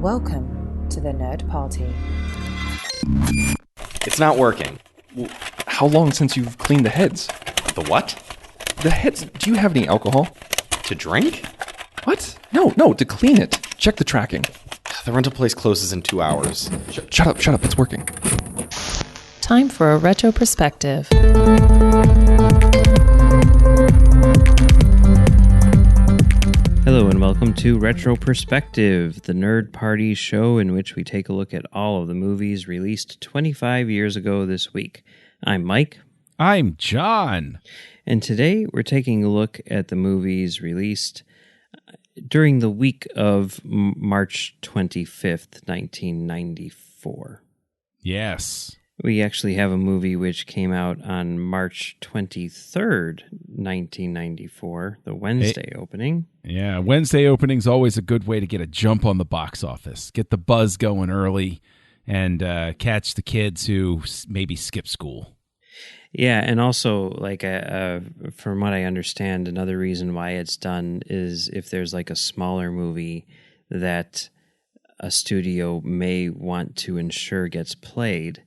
Welcome to the Nerd Party. It's not working. Well, how long since you've cleaned the heads? The what? The heads. Do you have any alcohol? To drink? What? No, to clean it. Check the tracking. The rental place closes in 2 hours. Shut up, it's working. Time for a retro perspective. Hello and welcome to Retro Perspective, the Nerd Party show in which we take a look at all of the movies released 25 years ago this week. I'm Mike. I'm John. And today we're taking a look at the movies released during the week of March 25th, 1994. Yes. We actually have a movie which came out on March 23rd, 1994, the Wednesday opening. Yeah, Wednesday opening's always a good way to get a jump on the box office. Get the buzz going early and catch the kids who maybe skip school. Yeah, and also, like, from what I understand, another reason why it's done is if there's, like, a smaller movie that a studio may want to ensure gets played,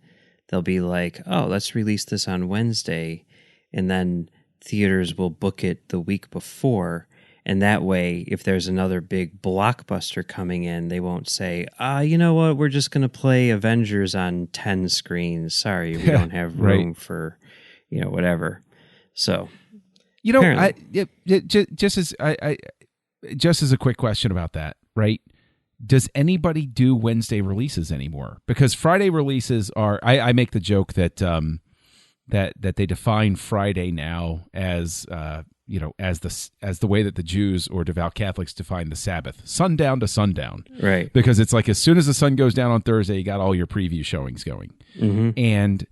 they'll be like, oh, let's release this on Wednesday, and then theaters will book it the week before, and that way, if there's another big blockbuster coming in, they won't say, you know what, we're just going to play Avengers on 10 screens. Sorry, we don't have room for, whatever. So, just as a quick question about that, right? Does anybody do Wednesday releases anymore? Because Friday releases are, I make the joke that that they define Friday now as as the way that the Jews or devout Catholics define the Sabbath, sundown to sundown. Right. Because it's like as soon as the sun goes down on Thursday, you got all your preview showings going. Mm-hmm. And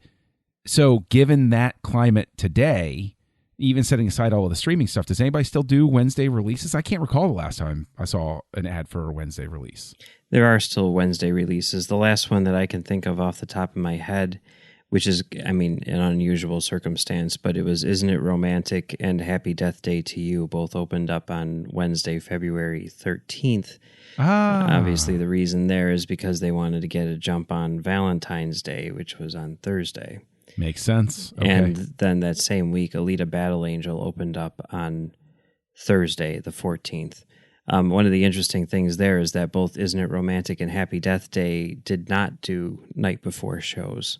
so given that climate today, even setting aside all of the streaming stuff, does anybody still do Wednesday releases? I can't recall the last time I saw an ad for a Wednesday release. There are still Wednesday releases. The last one that I can think of off the top of my head, which is, an unusual circumstance, but it was Isn't It Romantic and Happy Death Day to You, both opened up on Wednesday, February 13th. Obviously, the reason there is because they wanted to get a jump on Valentine's Day, which was on Thursday. Makes sense. Okay. And then that same week, Alita Battle Angel opened up on Thursday, the 14th. One of the interesting things there is that both Isn't It Romantic and Happy Death Day did not do night before shows.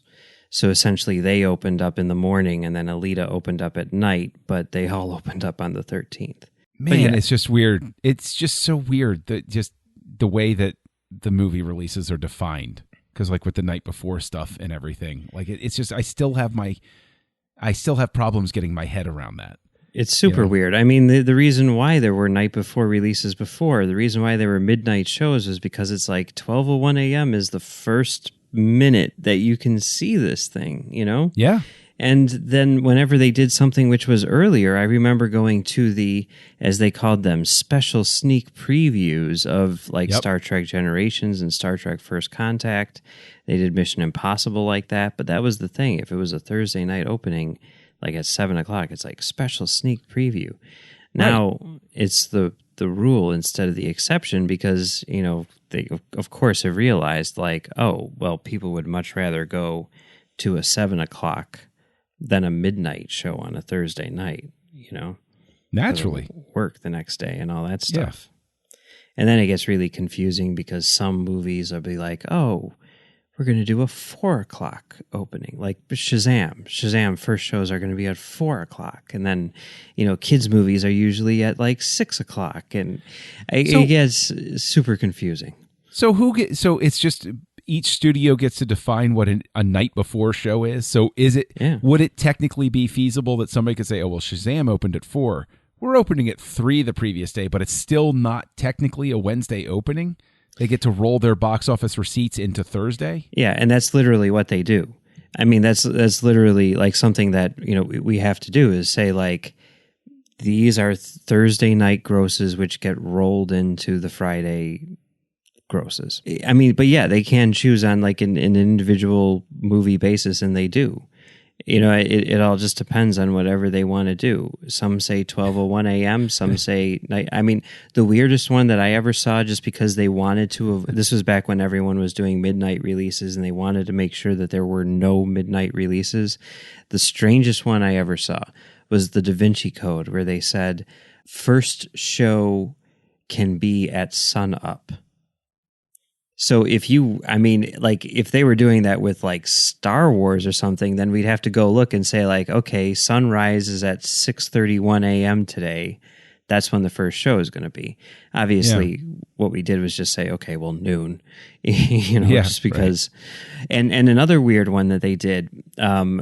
So essentially, they opened up in the morning, and then Alita opened up at night, but they all opened up on the 13th. Man, it's just weird. It's just so weird that just the way that the movie releases are defined. Because like with the night before stuff and everything, like it's just I still have problems getting my head around that. It's super weird. I mean, the reason why there were night before releases before, the reason why there were midnight shows was because it's like 12:01 a.m. is the first minute that you can see this thing, Yeah. And then whenever they did something which was earlier, I remember going to the, as they called them, special sneak previews of Star Trek Generations and Star Trek First Contact. They did Mission Impossible like that, but that was the thing. If it was a Thursday night opening, like at 7 o'clock, it's like special sneak preview. Now it's the rule instead of the exception because, they of course have realized people would much rather go to a 7 o'clock than a midnight show on a Thursday night, Naturally. Work the next day and all that stuff. Yeah. And then it gets really confusing because some movies will be like, oh, we're going to do a 4 o'clock opening, like Shazam. Shazam first shows are going to be at 4 o'clock. And then, kids' movies are usually at 6 o'clock. And it gets super confusing. So it's just each studio gets to define what a night before show is. So would it technically be feasible that somebody could say, oh, well, Shazam opened at 4. We're opening at 3 the previous day, but it's still not technically a Wednesday opening? They get to roll their box office receipts into Thursday? Yeah, and that's literally what they do. I mean, that's literally something that, we have to do is say these are Thursday night grosses which get rolled into the Friday grosses. I mean, but yeah, they can choose on an individual movie basis, and they do. It all just depends on whatever they want to do. Some say 12:01 a.m., some say night. I mean, the weirdest one that I ever saw, just because they wanted to, this was back when everyone was doing midnight releases and they wanted to make sure that there were no midnight releases. The strangest one I ever saw was the Da Vinci Code, where they said first show can be at sun up. So if they were doing that with like Star Wars or something, then we'd have to go look and say like, okay, sunrise is at 6:31 a.m. today. That's when the first show is going to be. Obviously, what we did was just say, okay, well, noon, just because. Right. And another weird one that they did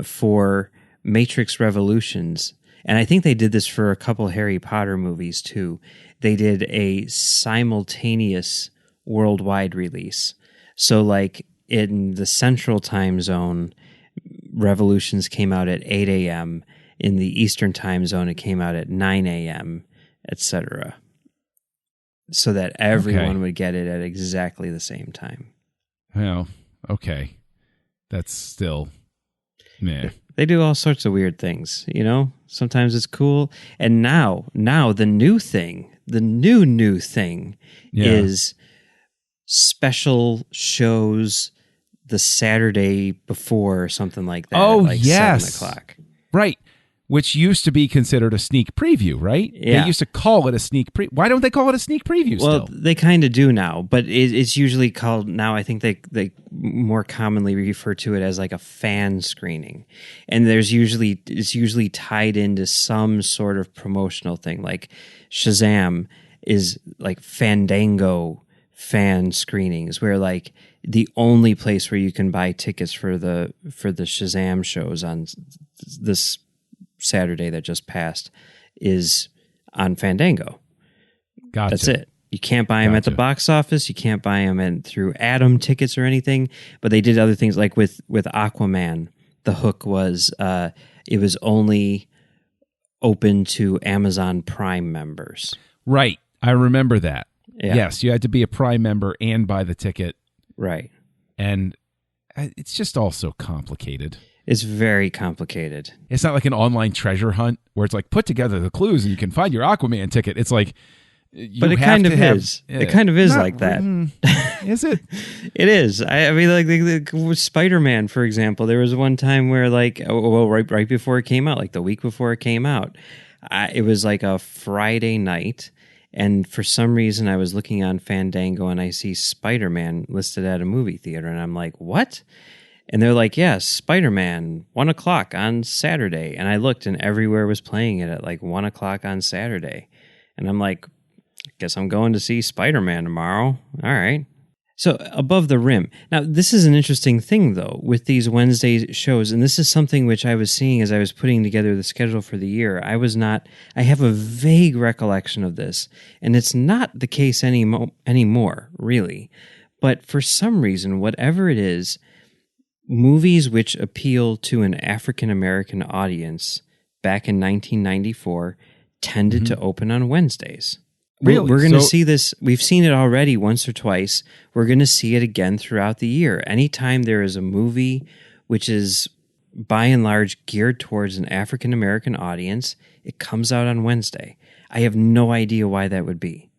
for Matrix Revolutions, and I think they did this for a couple Harry Potter movies too. They did a simultaneous worldwide release. So like in the central time zone, Revolutions came out at 8 a.m. In the Eastern time zone, it came out at 9 a.m., etc. So that everyone would get it at exactly the same time. Well, okay. That's still meh. They do all sorts of weird things, Sometimes it's cool. And now the new thing is special shows the Saturday before or something like that. Oh, at yes. 7 o'clock. Right. Which used to be considered a sneak preview, right? Yeah. They used to call it a sneak preview. Why don't they call it a sneak preview Well, still? they kind of do now, but it's usually called now. I think they more commonly refer to it as like a fan screening, and it's usually tied into some sort of promotional thing. Like Shazam is like Fandango fan screenings, where like the only place where you can buy tickets for the Shazam shows on this Saturday that just passed is on Fandango. Gotcha. That's it. You can't buy them at the box office. You can't buy them through Atom tickets or anything. But they did other things, like with Aquaman. The hook was it was only open to Amazon Prime members. Right. I remember that. Yeah. Yes, you had to be a Prime member and buy the ticket. Right. And it's just all so complicated. It's very complicated. It's not like an online treasure hunt where it's like put together the clues and you can find your Aquaman ticket. It's like, but it kind of is. It kind of is like that. Is it? It is. I mean, like with Spider-Man, for example, there was one time where right before it came out, like the week before it came out, it was like a Friday night. And for some reason, I was looking on Fandango and I see Spider-Man listed at a movie theater. And I'm like, what? And they're like, yes, Spider-Man, 1 o'clock on Saturday. And I looked and everywhere was playing it at like 1 o'clock on Saturday. And I'm like, I guess I'm going to see Spider-Man tomorrow. All right. So Above the Rim. Now, this is an interesting thing, though, with these Wednesday shows. And this is something which I was seeing as I was putting together the schedule for the year. I have a vague recollection of this. And it's not the case anymore, really. But for some reason, whatever it is, movies which appeal to an African-American audience back in 1994 tended to open on Wednesdays. Really? We're going to see this. We've seen it already once or twice. We're going to see it again throughout the year. Anytime there is a movie which is by and large geared towards an African-American audience, it comes out on Wednesday. I have no idea why that would be.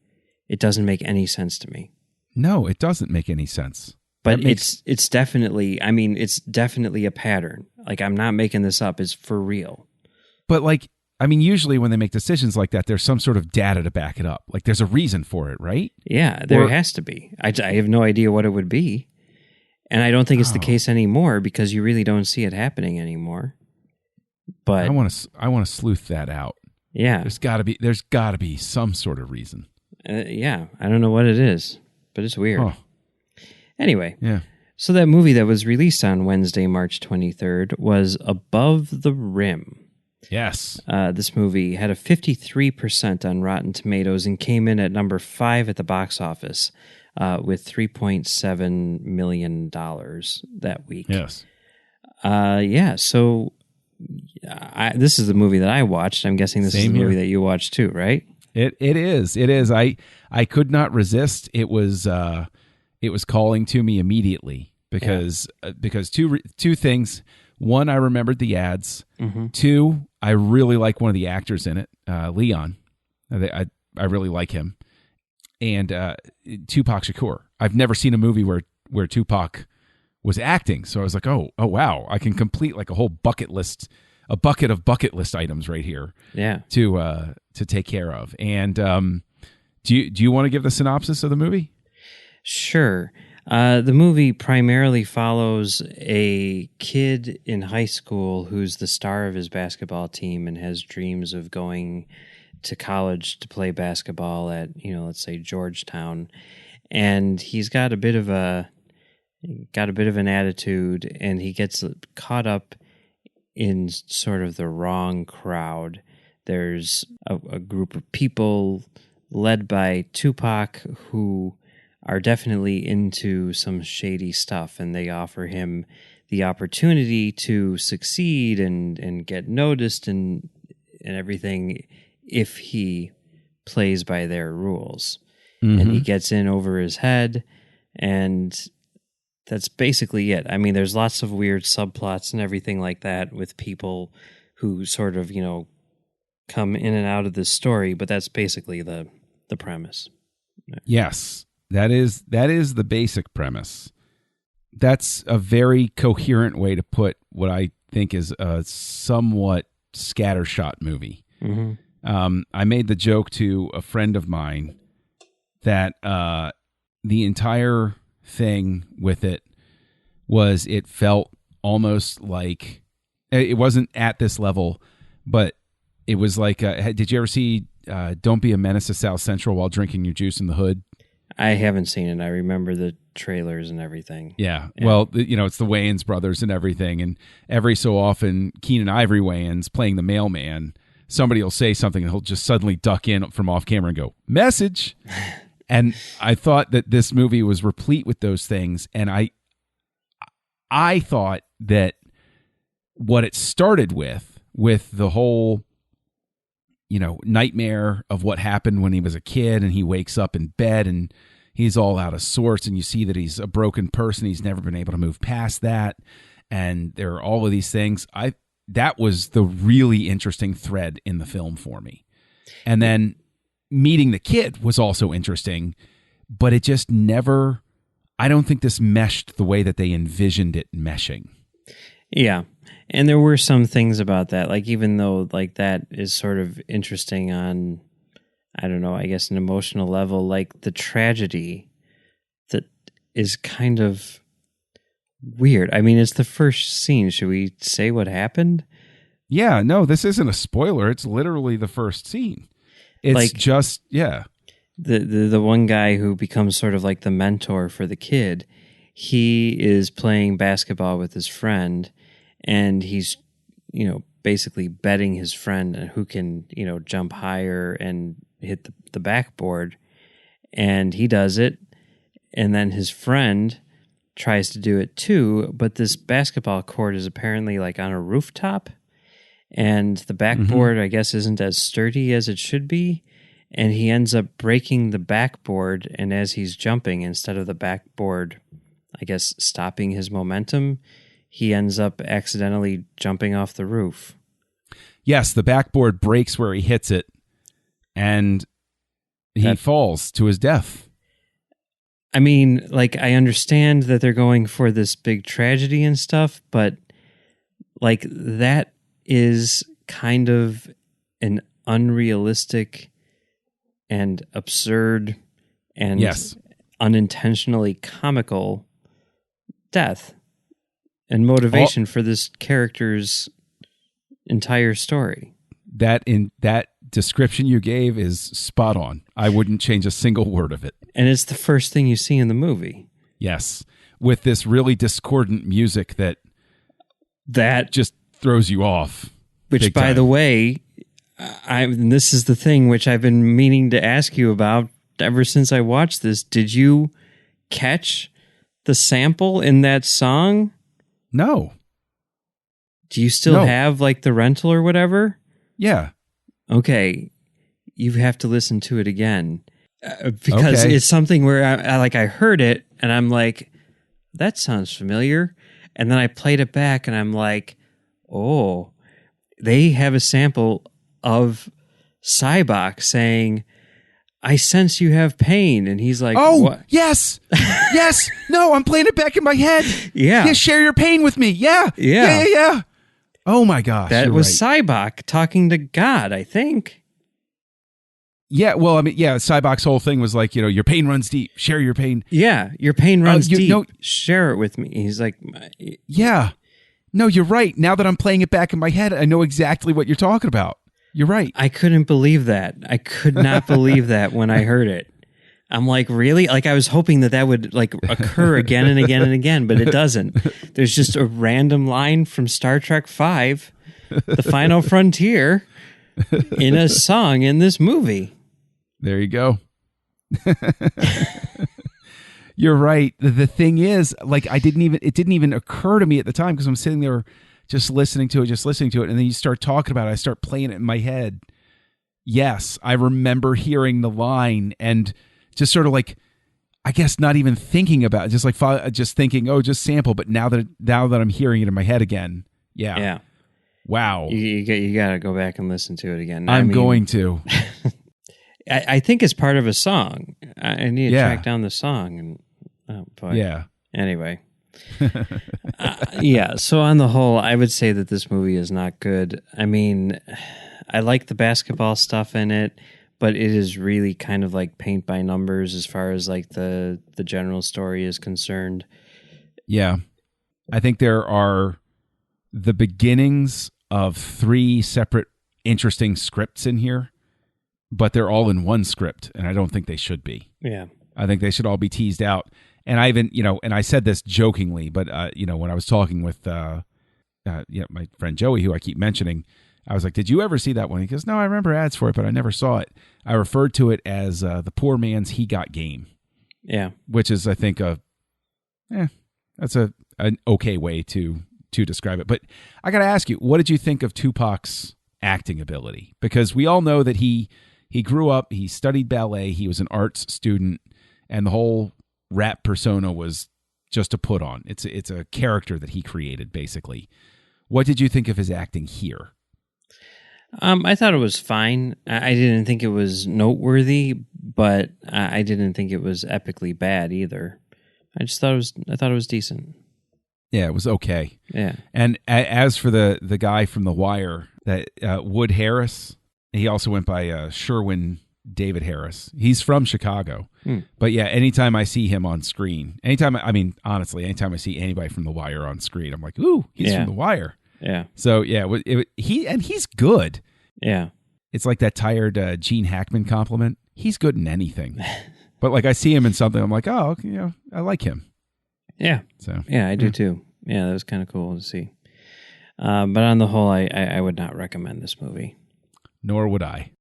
It doesn't make any sense to me. No, it doesn't make any sense. But it's definitely, it's definitely a pattern. Like, I'm not making this up. It's for real. But usually when they make decisions like that, there's some sort of data to back it up. Like, there's a reason for it, right? Yeah, there has to be. I have no idea what it would be. And I don't think it's the case anymore because you really don't see it happening anymore. But I want to sleuth that out. Yeah. There's got to be some sort of reason. Yeah, I don't know what it is, but it's weird. Oh. Anyway, yeah. So that movie that was released on Wednesday, March 23rd was Above the Rim. Yes. This movie had a 53% on Rotten Tomatoes and came in at number 5 at the box office with $3.7 million that week. Yes. So this is the movie that I watched. I'm guessing this is the movie that you watched too, right? It is. I could not resist. It was calling to me immediately because two things. One, I remembered the ads. Mm-hmm. Two, I really like one of the actors in it, Leon. I really like him. And Tupac Shakur. I've never seen a movie where Tupac was acting, so I was like, oh wow, I can complete like a whole bucket of bucket list items right here. Yeah. To take care of. And do you want to give the synopsis of the movie? Sure. The movie primarily follows a kid in high school who's the star of his basketball team and has dreams of going to college to play basketball at, let's say Georgetown. And he's got a bit of an attitude, and he gets caught up in sort of the wrong crowd. There's a group of people led by Tupac who are definitely into some shady stuff, and they offer him the opportunity to succeed and get noticed and everything if he plays by their rules. Mm-hmm. And he gets in over his head, and that's basically it. I mean, there's lots of weird subplots and everything like that with people who sort of, come in and out of this story, but that's basically the premise. Yes, that is the basic premise. That's a very coherent way to put what I think is a somewhat scattershot movie. Mm-hmm. I made the joke to a friend of mine that the entire thing with it felt almost like, it wasn't at this level, but it was like, did you ever see Don't Be a Menace to South Central while drinking your juice in the hood? I haven't seen it. I remember the trailers and everything. Yeah. Well, it's the Wayans brothers and everything. And every so often, Keenan Ivory Wayans playing the mailman, somebody will say something and he'll just suddenly duck in from off camera and go, message. And I thought that this movie was replete with those things. And I thought that what it started with the whole, nightmare of what happened when he was a kid, and he wakes up in bed and he's all out of sorts, and you see that he's a broken person. He's never been able to move past that. And there are all of these things. That was the really interesting thread in the film for me. And then meeting the kid was also interesting, but it just never, I don't think this meshed the way that they envisioned it meshing. Yeah. And there were some things about that, like, even though like that is sort of interesting on, I don't know, I guess an emotional level, like the tragedy that is kind of weird. I mean, it's the first scene. Should we say what happened? Yeah, no, this isn't a spoiler. It's literally the first scene. It's like, just, yeah. The one guy who becomes sort of like the mentor for the kid, he is playing basketball with his friend, and he's, basically betting his friend who can, jump higher and hit the backboard. And he does it. And then his friend tries to do it too, but this basketball court is apparently like on a rooftop, and the backboard, I guess, isn't as sturdy as it should be. And he ends up breaking the backboard, and as he's jumping, instead of the backboard, I guess, stopping his momentum, he ends up accidentally jumping off the roof. Yes, the backboard breaks where he hits it, and he falls to his death. I mean, like, I understand that they're going for this big tragedy and stuff, but like, that is kind of an unrealistic and absurd and unintentionally comical death and motivation for this character's entire story. That description you gave is spot on. I wouldn't change a single word of it. And it's the first thing you see in the movie. Yes. With this really discordant music that just throws you off. Which, by the way, this is the thing which I've been meaning to ask you about ever since I watched this. Did you catch the sample in that song? No. Do you still have like the rental or whatever? Yeah. Okay. You have to listen to it again. Because it's something where I heard it and I'm like, that sounds familiar. And then I played it back and I'm like, oh, they have a sample of Cybok saying, I sense you have pain. And he's like, oh, what? yes. Yes. No, I'm playing it back in my head. Yeah. Yeah, share your pain with me. Yeah. Yeah. Yeah. Oh, my gosh. That you're was right. Cybok talking to God, I think. Yeah, well, I mean, yeah, Cybok's whole thing was like, your pain runs deep. Share your pain. Yeah, your pain runs deep. no- Share it with me. He's like, Yeah. No, you're right. Now that I'm playing it back in my head, I know exactly what you're talking about. You're right. I couldn't believe that. I could not believe that when I heard it. I'm like, really? Like, I was hoping that would like occur again and again and again, but it doesn't. There's just a random line from Star Trek V, The Final Frontier, in a song in this movie. There you go. You're right. The thing is, like, it didn't even occur to me at the time because I'm sitting there just listening to it. And then you start talking about it. I start playing it in my head. Yes, I remember hearing the line and just sort of like, I guess not even thinking about it, just thinking, oh, just sample. But now that I'm hearing it in my head again. Yeah. Yeah. Wow. You got to go back and listen to it again. I'm going to. I think it's part of a song. I need to track down the song. And oh boy. Yeah. Anyway. Yeah. So on the whole, I would say that this movie is not good. I mean, I like the basketball stuff in it, but it is really kind of like paint by numbers as far as like the general story is concerned. Yeah. I think there are the beginnings of 3 separate interesting scripts in here, but they're all in one script, and I don't think they should be. Yeah. I think they should all be teased out. And I even, and I said this jokingly, but, when I was talking with my friend Joey, who I keep mentioning, I was like, did you ever see that one? He goes, no, I remember ads for it, but I never saw it. I referred to it as the poor man's He Got Game. Yeah. Which is, I think, that's an okay way to describe it. But I got to ask you, what did you think of Tupac's acting ability? Because we all know that he grew up, he studied ballet, he was an arts student, and the whole rap persona was just a put on. It's a character that he created, basically. What did you think of his acting here? I thought it was fine. I didn't think it was noteworthy, but I didn't think it was epically bad either. I thought it was decent. Yeah, it was okay. Yeah. And as for the guy from The Wire, that Wood Harris, he also went by Sherwin David Harris. He's from Chicago. But yeah, anytime I see him on screen, anytime I see anybody from The Wire on screen, I'm like, ooh, he's from The Wire. Yeah. So yeah, he's good. Yeah. It's like that tired Gene Hackman compliment. He's good in anything. But like I see him in something, I'm like, oh, I like him. Yeah. So yeah, I do too. Yeah, that was kind of cool to see. But on the whole, I would not recommend this movie. Nor would I.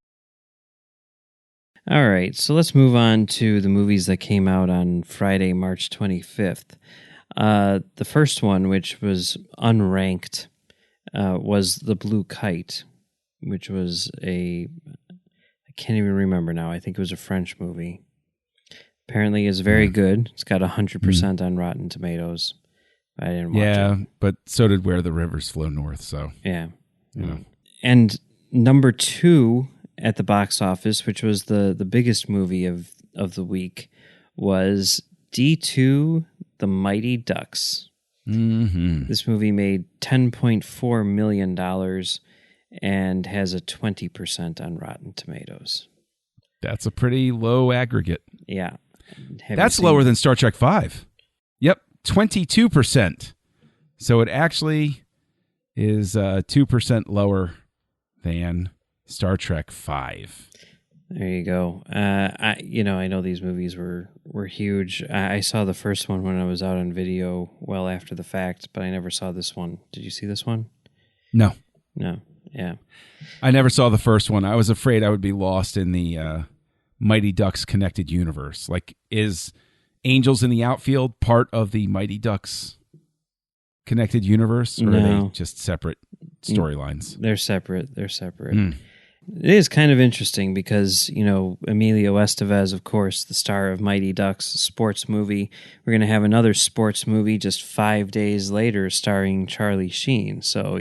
All right, so let's move on to the movies that came out on Friday, March 25th. The first one, which was unranked, was The Blue Kite, which was I can't even remember now. I think it was a French movie. Apparently it's very good. It's got 100% on Rotten Tomatoes. I didn't watch it. Yeah, but so did Where the Rivers Flow North, so. Yeah. You know. And number 2 at the box office, which was the biggest movie of the week, was D2 The Mighty Ducks. Mm-hmm. This movie made $10.4 million and has a 20% on Rotten Tomatoes. That's a pretty low aggregate. Yeah. That's lower than Star Trek V. Yep, 22%. So it actually is 2% lower than Star Trek V. There you go. I know these movies were huge. I saw the first one when I was out on video well after the fact, but I never saw this one. Did you see this one? No. Yeah. I never saw the first one. I was afraid I would be lost in the Mighty Ducks connected universe. Like, is Angels in the Outfield part of the Mighty Ducks connected universe, or are they just separate storylines? They're separate. It is kind of interesting because, Emilio Estevez, of course, the star of Mighty Ducks, a sports movie. We're going to have another sports movie just 5 days later starring Charlie Sheen. So,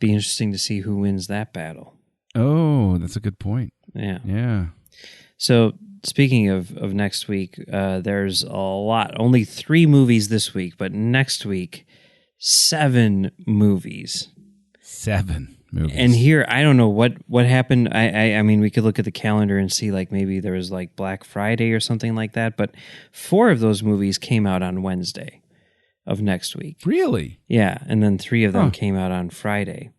be interesting to see who wins that battle. Oh, that's a good point. Yeah. Yeah. So, speaking of next week, there's a lot. Only 3 movies this week, but next week, 7 movies. 7 movies. And here, I don't know what happened. I mean, we could look at the calendar and see, like, maybe there was, like, Black Friday or something like that. But 4 of those movies came out on Wednesday of next week. Really? Yeah, and then 3 of them came out on Friday.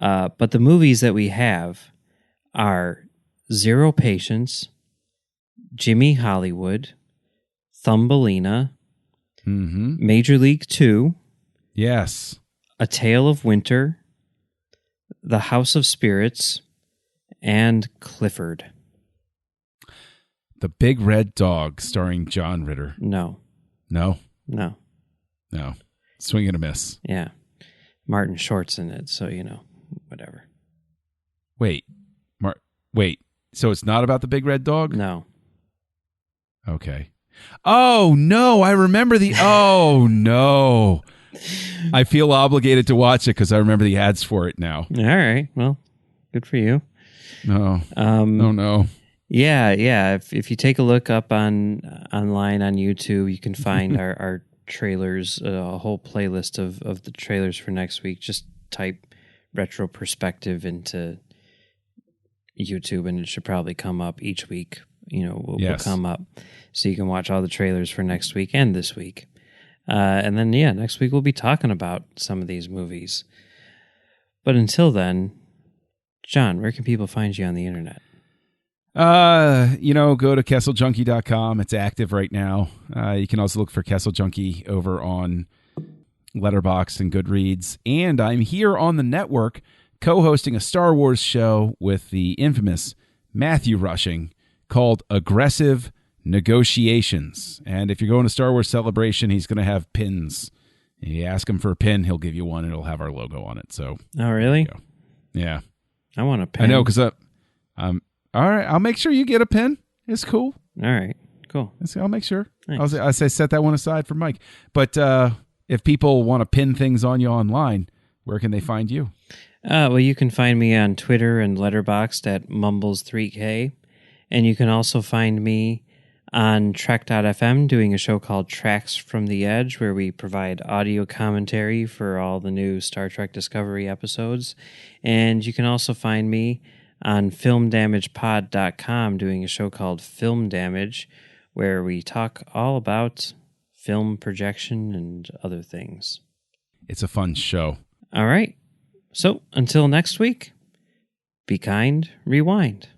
But the movies that we have are Zero Patience, Jimmy Hollywood, Thumbelina, Major League 2, yes, A Tale of Winter, The House of Spirits, and Clifford. The Big Red Dog, starring John Ritter. No. No? No. No. Swing and a miss. Yeah. Martin Short's in it, so, whatever. Wait. So it's not about the Big Red Dog? No. Okay. Oh, no. I remember oh, no. I feel obligated to watch it because I remember the ads for it now. All right. Well, good for you. No. No. Yeah. If you take a look up online on YouTube, you can find our trailers, a whole playlist of the trailers for next week. Just type Retro Perspective into YouTube and it should probably come up each week. Will come up. So you can watch all the trailers for next week and this week. And then, next week we'll be talking about some of these movies. But until then, John, where can people find you on the internet? Go to KesselJunkie.com. It's active right now. You can also look for Kessel Junkie over on Letterboxd and Goodreads. And I'm here on the network co-hosting a Star Wars show with the infamous Matthew Rushing called Aggressive Negotiations. And if you're going to Star Wars Celebration, he's going to have pins. You ask him for a pin, he'll give you one, and it'll have our logo on it. So, oh, really? Yeah. I want a pin. I know, because all right, I'll make sure you get a pin. It's cool. All right, cool. I'll make sure. Thanks. I'll say set that one aside for Mike. But if people want to pin things on you online, where can they find you? Well, you can find me on Twitter and Letterboxd at Mumbles3K. And you can also find me on Trek.fm doing a show called Tracks from the Edge, where we provide audio commentary for all the new Star Trek Discovery episodes. And you can also find me on FilmDamagePod.com doing a show called Film Damage, where we talk all about film projection and other things. It's a fun show. All right. So until next week, be kind, rewind.